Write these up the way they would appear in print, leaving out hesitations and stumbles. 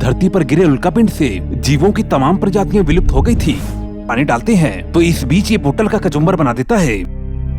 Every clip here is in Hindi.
धरती पर गिरे उल्कापिंड से जीवों की तमाम प्रजातियां विलुप्त हो गई थी। पानी डालते हैं तो इस बीच ये पोर्टल का कचुम्बर बना देता है।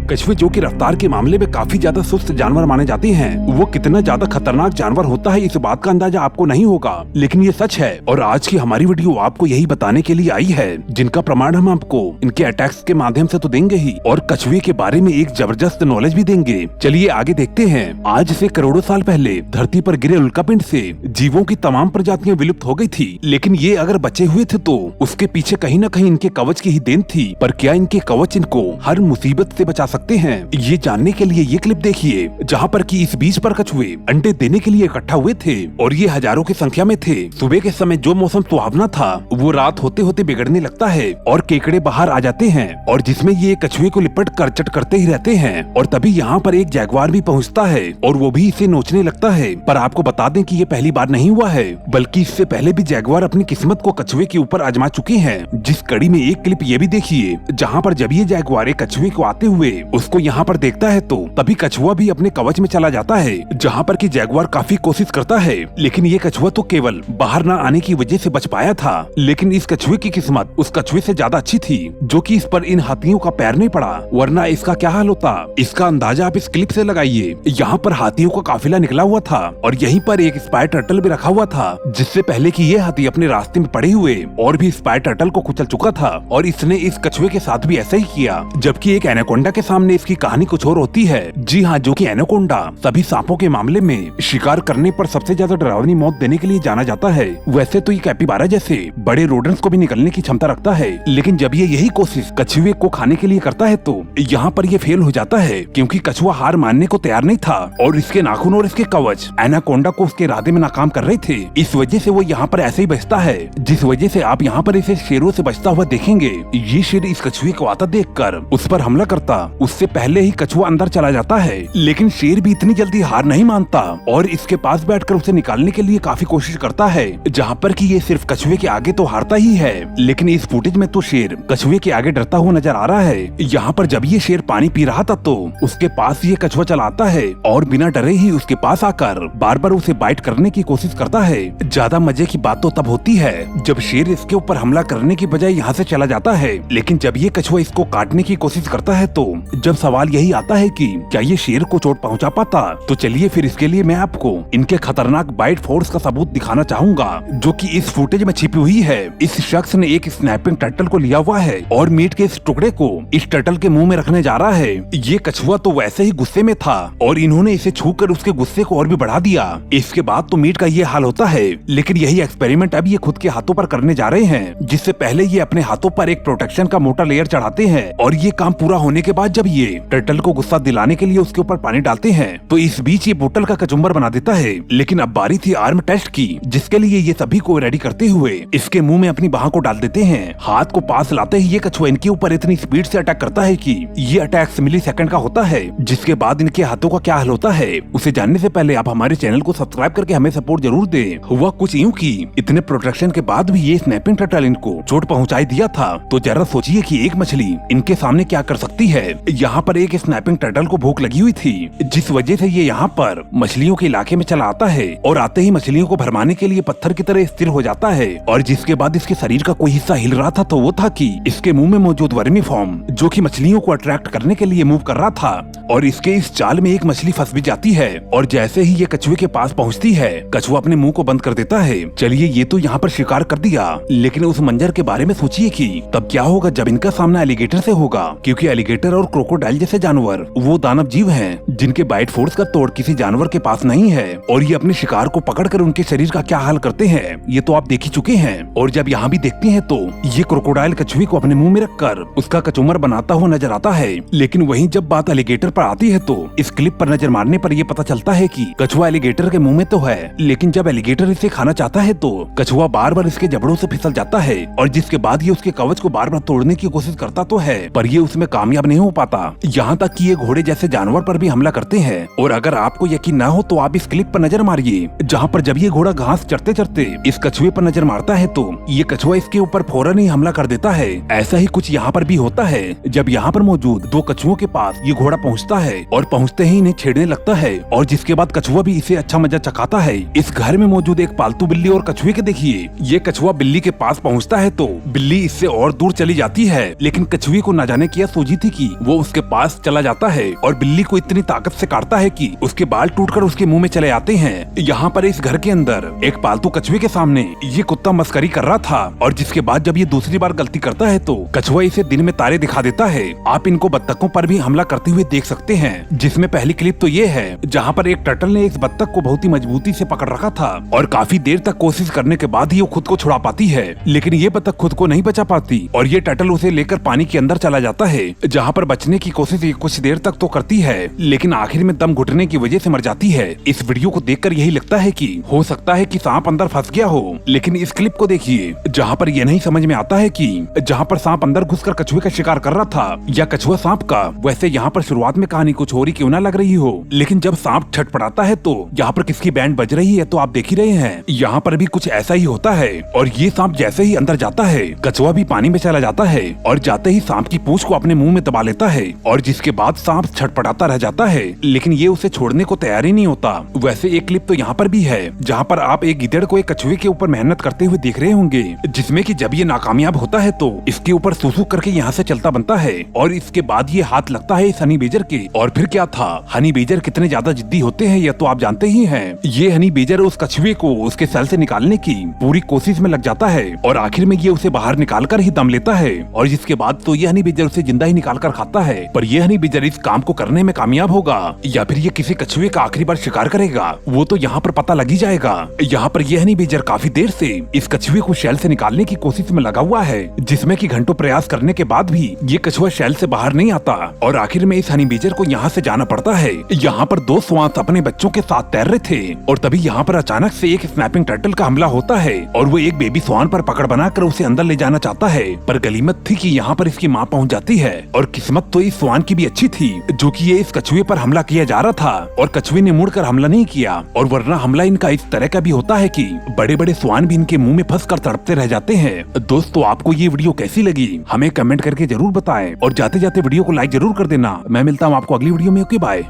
कछुए जो कि रफ्तार के मामले में काफी ज्यादा सुस्त जानवर माने जाते हैं, वो कितना ज्यादा खतरनाक जानवर होता है इस बात का अंदाजा आपको नहीं होगा, लेकिन ये सच है। और आज की हमारी वीडियो आपको यही बताने के लिए आई है, जिनका प्रमाण हम आपको इनके अटैक्स के माध्यम से तो देंगे ही, और कछुए के बारे में एक जबरदस्त नॉलेज भी देंगे। चलिए आगे देखते हैं। आज से करोड़ों साल पहले धरती पर गिरे उल्कापिंड से जीवों की तमाम प्रजातियां विलुप्त हो गई थी, लेकिन ये अगर बचे हुए थे तो उसके पीछे कहीं न कहीं इनके कवच की ही देन थी। पर क्या इनके कवच इनको हर मुसीबत से बचा सकते हैं? ये जानने के लिए ये क्लिप देखिए, जहाँ पर कि इस बीच पर कछुए अंडे देने के लिए इकट्ठा हुए थे और ये हजारों की संख्या में थे। सुबह के समय जो मौसम सुहावना था वो रात होते होते बिगड़ने लगता है और केकड़े बाहर आ जाते हैं, और जिसमें ये कछुए को लिपट कर चट करते ही रहते हैं। और तभी यहाँ पर एक जैगवार भी पहुँचता है और वो भी इसे नोचने लगता है। पर आपको बता दें कि ये पहली बार नहीं हुआ है, बल्कि इससे पहले भी जैगवार अपनी किस्मत को कछुए के ऊपर आजमा चुके हैं। जिस कड़ी में एक क्लिप ये भी देखिए, जहाँ पर जब ये जैगवार एक कछुए को आते हुए उसको यहाँ पर देखता है तो तभी कछुआ भी अपने कवच में चला जाता है, जहाँ पर कि जैगवार काफी कोशिश करता है, लेकिन ये कछुआ तो केवल बाहर न आने की वजह से बच पाया था। लेकिन इस कछुए की किस्मत उस कछुए से ज्यादा अच्छी थी जो कि इस पर इन हाथियों का पैर नहीं पड़ा, वरना इसका क्या हाल होता, इसका अंदाजा आप इस क्लिप से लगाइए। यहाँ पर हाथियों का काफिला निकला हुआ था और यहीं पर एक स्पायर टर्टल भी रखा हुआ था, जिससे पहले कि ये हाथी अपने रास्ते में पड़े हुए और भी स्पायर टर्टल को कुचल चुका था। और इसने इस कछुए के साथ भी ऐसा ही किया, जबकि एक एनाकोंडा के सामने इसकी कहानी कुछ और होती है। जी हाँ, जो कि एनाकोंडा सभी सांपों के मामले में शिकार करने पर सबसे ज्यादा डरावनी मौत देने के लिए जाना जाता है। वैसे तो ये कैपिबारा जैसे बड़े रोडेंट्स को भी निकलने की क्षमता रखता है, लेकिन जब ये यही कोशिश कछुए को खाने के लिए करता है तो यहाँ पर ये फेल हो जाता है, क्योंकि कछुआ हार मानने को तैयार नहीं था और इसके नाखून और इसके कवच एनाकोंडा को उसके इरादे में नाकाम कर रहे थे। इस वजह से वो यहाँ पर ऐसे ही बचता है, जिस वजह से आप यहाँ पर इसे शेरों से बचता हुआ देखेंगे। ये शेर इस कछुए को आता देखकर उस पर हमला करता, उससे पहले ही कछुआ अंदर चला जाता है, लेकिन शेर भी इतनी जल्दी हार नहीं मानता और इसके पास बैठकर उसे निकालने के लिए काफी कोशिश करता है, जहाँ पर कि ये सिर्फ कछुए के आगे तो हारता ही है, लेकिन इस फुटेज में तो शेर कछुए के आगे डरता हुआ नजर आ रहा है। यहाँ पर जब ये शेर पानी पी रहा था तो उसके पास ये कछुआ चला आता है और बिना डरे ही उसके पास आकर बार बार उसे बाइट करने की कोशिश करता है। ज्यादा मजे की बात तो तब होती है जब शेर इसके ऊपर हमला करने की बजाय यहाँ से चला जाता है, लेकिन जब ये कछुआ इसको काटने की कोशिश करता है तो जब सवाल यही आता है कि क्या ये शेर को चोट पहुंचा पाता, तो चलिए फिर इसके लिए मैं आपको इनके खतरनाक बाइट फोर्स का सबूत दिखाना चाहूंगा, जो कि इस फुटेज में छिपी हुई है। इस शख्स ने एक स्नैपिंग टर्टल को लिया हुआ है और मीट के इस टुकड़े को इस टर्टल के मुंह में रखने जा रहा है। ये कछुआ तो वैसे ही गुस्से में था और इन्होंने इसे छूकर उसके गुस्से को और भी बढ़ा दिया। इसके बाद तो मीट का ये हाल होता है, लेकिन यही एक्सपेरिमेंट अब ये खुद के हाथों पर करने जा रहे हैं, जिससे पहले ये अपने हाथों पर एक प्रोटेक्शन का मोटा लेयर चढ़ाते हैं और ये काम पूरा होने के बाद जब ये टर्टल को गुस्सा दिलाने के लिए उसके ऊपर पानी डालते हैं तो इस बीच ये बोतल का कचुम्बर बना देता है। लेकिन अब बारी थी आर्म टेस्ट की, जिसके लिए ये सभी को रेडी करते हुए इसके मुंह में अपनी बाह को डाल देते हैं। हाथ को पास लाते ही ये कछुआ इनके ऊपर इतनी स्पीड से अटैक करता है कि ये अटैक मिलीसेकंड का होता है, जिसके बाद इनके हाथों का क्या हाल होता है उसे जानने से पहले आप हमारे चैनल को सब्सक्राइब करके हमें सपोर्ट जरूर दे। हुआ कुछ यूँ की इतने प्रोटेक्शन के बाद भी ये स्नैपिंग टर्टल इनको चोट पहुँचाई दिया था, तो जरा सोचिए कि एक मछली इनके सामने क्या कर सकती है। यहाँ पर एक स्नैपिंग टर्टल को भूख लगी हुई थी, जिस वजह से ये यहाँ पर मछलियों के इलाके में चला आता है और आते ही मछलियों को भरमाने के लिए पत्थर की तरह स्थिर हो जाता है। और जिसके बाद इसके शरीर का कोई हिस्सा हिल रहा था तो वो था कि इसके मुंह में मौजूद वर्मी फॉर्म, जो कि मछलियों को अट्रैक्ट करने के लिए मूव कर रहा था, और इसके इस चाल में एक मछली फंस भी जाती है। और जैसे ही ये कछुए के पास पहुँचती है, कछुआ अपने मुँह को बंद कर देता है। चलिए ये तो यहाँ पर शिकार कर दिया, लेकिन उस मंजर के बारे में सोचिए कि तब क्या होगा जब इनका सामना एलिगेटर से होगा, क्योंकि एलिगेटर और क्रोकोडाइल जैसे जानवर वो दानव जीव हैं जिनके बाइट फोर्स का तोड़ किसी जानवर के पास नहीं है, और ये अपने शिकार को पकड़कर उनके शरीर का क्या हाल करते हैं ये तो आप देख ही चुके हैं। और जब यहाँ भी देखते हैं तो ये क्रोकोडाइल कछुए को अपने मुंह में रखकर उसका कचुम्बर बनाता हुआ नजर आता है। लेकिन वहीं जब बात एलिगेटर पर आती है तो इस क्लिप पर नजर मारने पर यह पता चलता है कि कछुआ एलिगेटर के मुंह में तो है, लेकिन जब एलिगेटर इसे खाना चाहता है तो कछुआ बार बार इसके जबड़ों से फिसल जाता है, और जिसके बाद ये उसके कवच को बार बार तोड़ने की कोशिश करता तो है, पर ये उसमें कामयाब नहीं हो पाता। पाता, यहाँ तक कि ये घोड़े जैसे जानवर पर भी हमला करते हैं। और अगर आपको यकीन ना हो तो आप इस क्लिप पर नजर मारिए, जहाँ पर जब ये घोड़ा घास चढ़ते चढ़ते इस कछुए पर नजर मारता है तो ये कछुआ इसके ऊपर फौरन ही हमला कर देता है। ऐसा ही कुछ यहाँ पर भी होता है जब यहाँ पर मौजूद दो कछुओं के पास ये घोड़ा पहुँचता है और पहुँचते ही इन्हें छेड़ने लगता है, और जिसके बाद कछुआ भी इसे अच्छा मजा चखाता है। इस घर में मौजूद एक पालतू बिल्ली और कछुए के देखिए, ये कछुआ बिल्ली के पास पहुँचता है तो बिल्ली इससे और दूर चली जाती है, लेकिन कछुए को न जाने क्या सूझी थी कि वो उसके पास चला जाता है और बिल्ली को इतनी ताकत से काटता है कि उसके बाल टूटकर उसके मुंह में चले आते हैं। यहाँ पर इस घर के अंदर एक पालतू कछुए के सामने ये कुत्ता मस्करी कर रहा था, और जिसके बाद जब ये दूसरी बार गलती करता है तो कछुआ इसे दिन में तारे दिखा देता है। आप इनको बत्तखों पर भी हमला करते हुए देख सकते हैं, जिसमें पहली क्लिप तो ये है जहाँ पर एक टर्टल ने इस बत्तख को बहुत ही मजबूती से पकड़ रखा था और काफी देर तक कोशिश करने के बाद ही वो खुद को छुड़ा पाती है, लेकिन ये बत्तख खुद को नहीं बचा पाती और ये टर्टल उसे लेकर पानी के अंदर चला जाता है, जहाँ पर बचने की कोशिश ये कुछ देर तक तो करती है, लेकिन आखिर में दम घुटने की वजह से मर जाती है। इस वीडियो को देखकर यही लगता है कि हो सकता है कि सांप अंदर फंस गया हो, लेकिन इस क्लिप को देखिए जहाँ पर यह नहीं समझ में आता है कि जहाँ पर सांप अंदर घुसकर कछुए का शिकार कर रहा था या कछुआ सांप का। वैसे यहाँ पर शुरुआत में कहानी कुछ और ही क्यों ना लग रही हो, लेकिन जब सांप छटपटाता है तो यहाँ पर किसकी बैंड बज रही है तो आप देख ही रहे हैं। यहाँ पर भी कुछ ऐसा ही होता है और ये सांप जैसे ही अंदर जाता है कछुआ भी पानी में चला जाता है और जाते ही सांप की पूंछ को अपने मुंह में दबा लेता है, और जिसके बाद सांप छटपटाता रह जाता है, लेकिन ये उसे छोड़ने को तैयार ही नहीं होता। वैसे एक क्लिप तो यहाँ पर भी है जहाँ पर आप एक गिद्दड़ को एक कछुए के ऊपर मेहनत करते हुए देख रहे होंगे, जिसमें कि जब ये नाकामयाब होता है तो इसके ऊपर सूसू करके यहाँ से चलता बनता है और इसके बाद ये हाथ लगता है इस हनी बेजर के। और फिर क्या था, हनी बेजर कितने ज्यादा जिद्दी होते हैं यह तो आप जानते ही हैं। ये हनी बेजर उस कछुए को उसके सेल से निकालने की पूरी कोशिश में लग जाता है और आखिर में ये उसे बाहर निकाल कर ही दम लेता है, और जिसके बाद तो ये हनी बेजर उसे जिंदा ही निकाल कर खाता है। पर ये हनी बेजर इस काम को करने में कामयाब होगा या फिर ये किसी कछुए का आखिरी बार शिकार करेगा वो तो यहाँ पर पता लग ही जाएगा। यहाँ पर ये हनी बेजर काफी देर से इस कछुए को शैल से निकालने की कोशिश में लगा हुआ है, जिसमें कि घंटों प्रयास करने के बाद भी ये कछुआ शैल से बाहर नहीं आता और आखिर में इस हनी बेजर को यहाँ से जाना पड़ता है। यहाँ पर दो स्वांस अपने बच्चों के साथ तैर रहे थे और तभी यहाँ पर अचानक से एक स्नैपिंग टर्टल का हमला होता है और वो एक बेबी स्वान पर पकड़ बनाकर उसे अंदर ले जाना चाहता है, पर गनीमत थी कि यहाँ पर इसकी माँ पहुँच जाती है। और किस्मत तो इस स्वान की भी अच्छी थी जो कि ये इस कछुए पर हमला किया जा रहा था और कछुए ने मुड़कर हमला नहीं किया, और वरना हमला इनका इस तरह का भी होता है कि बड़े बड़े स्वान भी इनके मुंह में फंस कर तड़पते रह जाते हैं। दोस्तों आपको ये वीडियो कैसी लगी हमें कमेंट करके जरूर बताएं और जाते जाते वीडियो को लाइक जरूर कर देना। मैं मिलता हूँ आपको अगली वीडियो में। Okay bye.